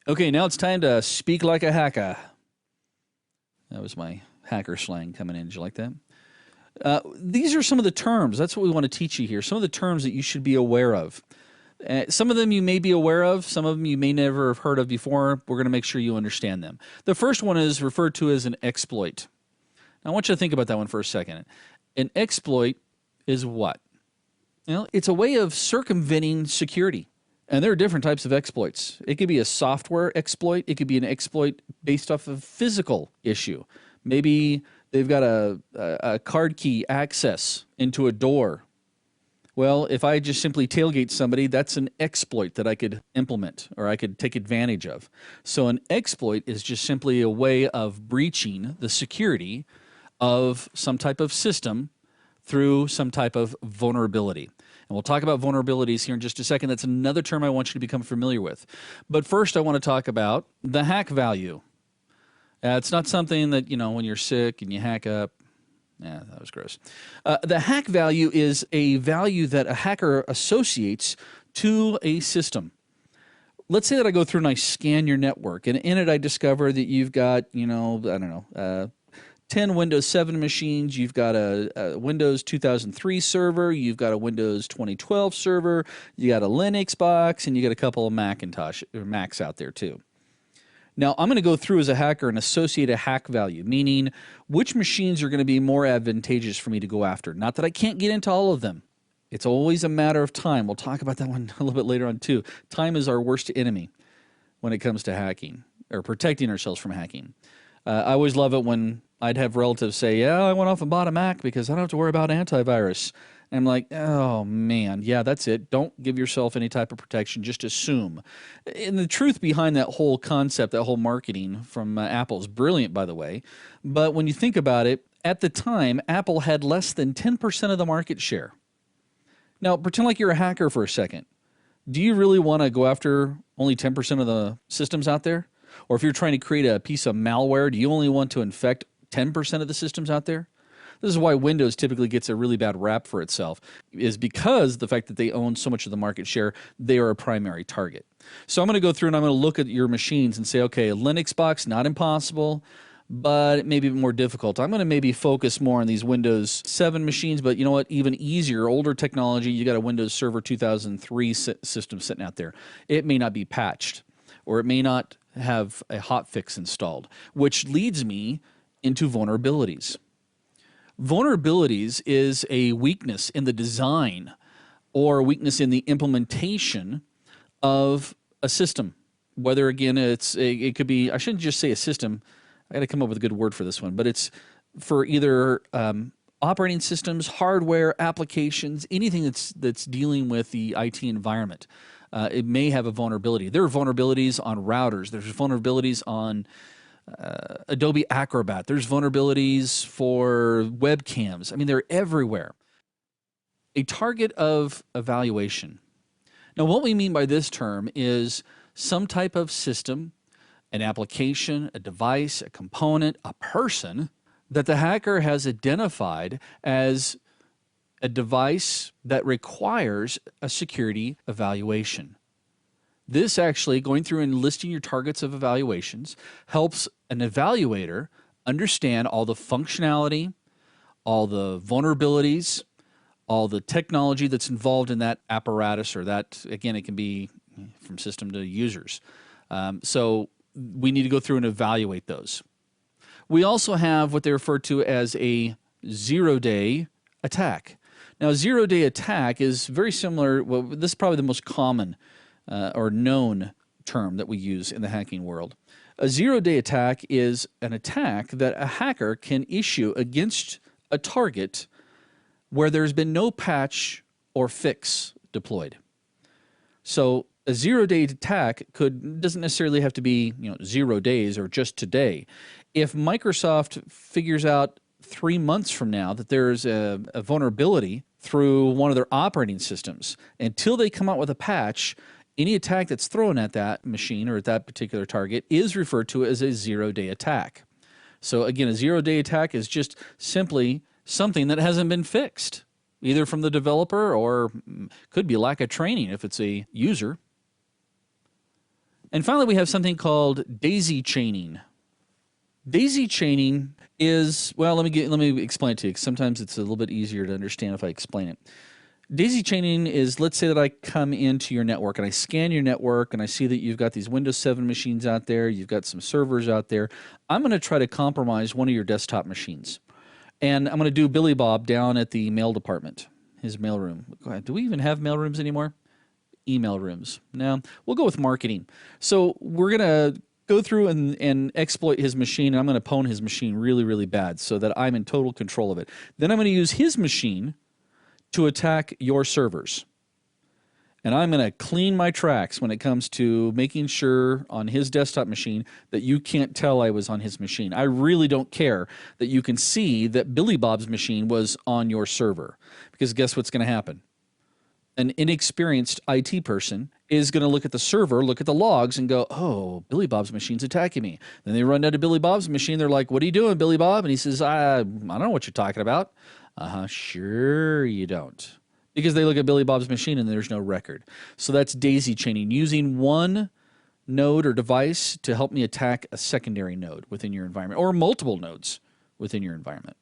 Okay, now it's time to speak like a hacker. That was my hacker slang coming in. Did you like that? These are some of the terms. That's what we want to teach you here. Some of the terms that you should be aware of. Some of them you may be aware of. Some of them you may never have heard of before. We're going to make sure you understand them. The first one is referred to as an exploit. Now, I want you to think about that one for a second. An exploit is what? It's a way of circumventing security. And there are different types of exploits. It could be a software exploit. It could be an exploit based off of physical issue. Maybe they've got a card key access into a door. Well, if I just simply tailgate somebody, that's an exploit that I could implement or I could take advantage of. So an exploit is just simply a way of breaching the security of some type of system through some type of vulnerability. And we'll talk about vulnerabilities here in just a second. That's another term I want you to become familiar with. But first, I want to talk about the hack value. It's not something that, when you're sick and you hack up. Yeah, that was gross. The hack value is a value that a hacker associates to a system. Let's say that I go through and I scan your network, and in it I discover that you've got, 10 Windows 7 machines, you've got a Windows 2003 server, you've got a Windows 2012 server, you got a Linux box, and you got a couple of Macs out there too. Now, I'm going to go through as a hacker and associate a hack value, meaning which machines are going to be more advantageous for me to go after. Not that I can't get into all of them. It's always a matter of time. We'll talk about that one a little bit later on too. Time is our worst enemy when it comes to hacking or protecting ourselves from hacking. I always love it when I'd have relatives say, yeah, I went off and bought a Mac because I don't have to worry about antivirus. And I'm like, oh, man, yeah, that's it. Don't give yourself any type of protection. Just assume. And the truth behind that whole concept, that whole marketing from Apple is brilliant, by the way. But when you think about it, at the time, Apple had less than 10% of the market share. Now, pretend like you're a hacker for a second. Do you really want to go after only 10% of the systems out there? Or if you're trying to create a piece of malware, do you only want to infect 10% of the systems out there? This is why Windows typically gets a really bad rap for itself, is because the fact that they own so much of the market share, they are a primary target. So I'm going to go through and I'm going to look at your machines and say, okay, a Linux box, not impossible, but it may be more difficult. I'm going to maybe focus more on these Windows 7 machines, but you know what? Even easier, older technology, you got a Windows Server 2003 system sitting out there. It may not be patched, or it may not have a hotfix installed, which leads me into vulnerabilities. Vulnerabilities is a weakness in the design or a weakness in the implementation of a system. Whether, again, it could be, I shouldn't just say a system, I got to come up with a good word for this one, but it's for either operating systems, hardware, applications, anything that's dealing with the IT environment. It may have a vulnerability. There are vulnerabilities on routers. There's vulnerabilities on Adobe Acrobat. There's vulnerabilities for webcams. I mean, they're everywhere. A target of evaluation. Now, what we mean by this term is some type of system, an application, a device, a component, a person that the hacker has identified as a device that requires a security evaluation. This actually, going through and listing your targets of evaluations, helps an evaluator understand all the functionality, all the vulnerabilities, all the technology that's involved in that apparatus, or that, again, it can be from system to users. So we need to go through and evaluate those. We also have what they refer to as a zero-day attack. Now, a zero-day attack is very similar. Well, this is probably the most common or known term that we use in the hacking world. A zero-day attack is an attack that a hacker can issue against a target where there's been no patch or fix deployed. So a zero-day attack doesn't necessarily have to be 0 days or just today. If Microsoft figures out 3 months from now that there's a vulnerability through one of their operating systems, until they come out with a patch, any attack that's thrown at that machine or at that particular target is referred to as a zero-day attack. So again, a zero-day attack is just simply something that hasn't been fixed, either from the developer or could be lack of training if it's a user. And finally, we have something called daisy chaining. Daisy chaining is, well, let me explain it to you, 'cause sometimes it's a little bit easier to understand if I explain it. Daisy chaining is, let's say that I come into your network and I scan your network and I see that you've got these Windows 7 machines out there, you've got some servers out there. I'm going to try to compromise one of your desktop machines. And I'm going to do Billy Bob down at the mail department, his mail room. Do we even have mail rooms anymore? Email rooms. No, we'll go with marketing. So we're going to go through and exploit his machine, and I'm going to pwn his machine really, really bad so that I'm in total control of it. Then I'm going to use his machine to attack your servers. And I'm going to clean my tracks when it comes to making sure on his desktop machine that you can't tell I was on his machine. I really don't care that you can see that Billy Bob's machine was on your server, because guess what's going to happen? An inexperienced IT person is going to look at the server, look at the logs, and go, oh, Billy Bob's machine's attacking me. Then they run down to Billy Bob's machine. They're like, what are you doing, Billy Bob? And he says, I don't know what you're talking about. Sure you don't. Because they look at Billy Bob's machine and there's no record. So that's daisy chaining, using one node or device to help me attack a secondary node within your environment, or multiple nodes within your environment.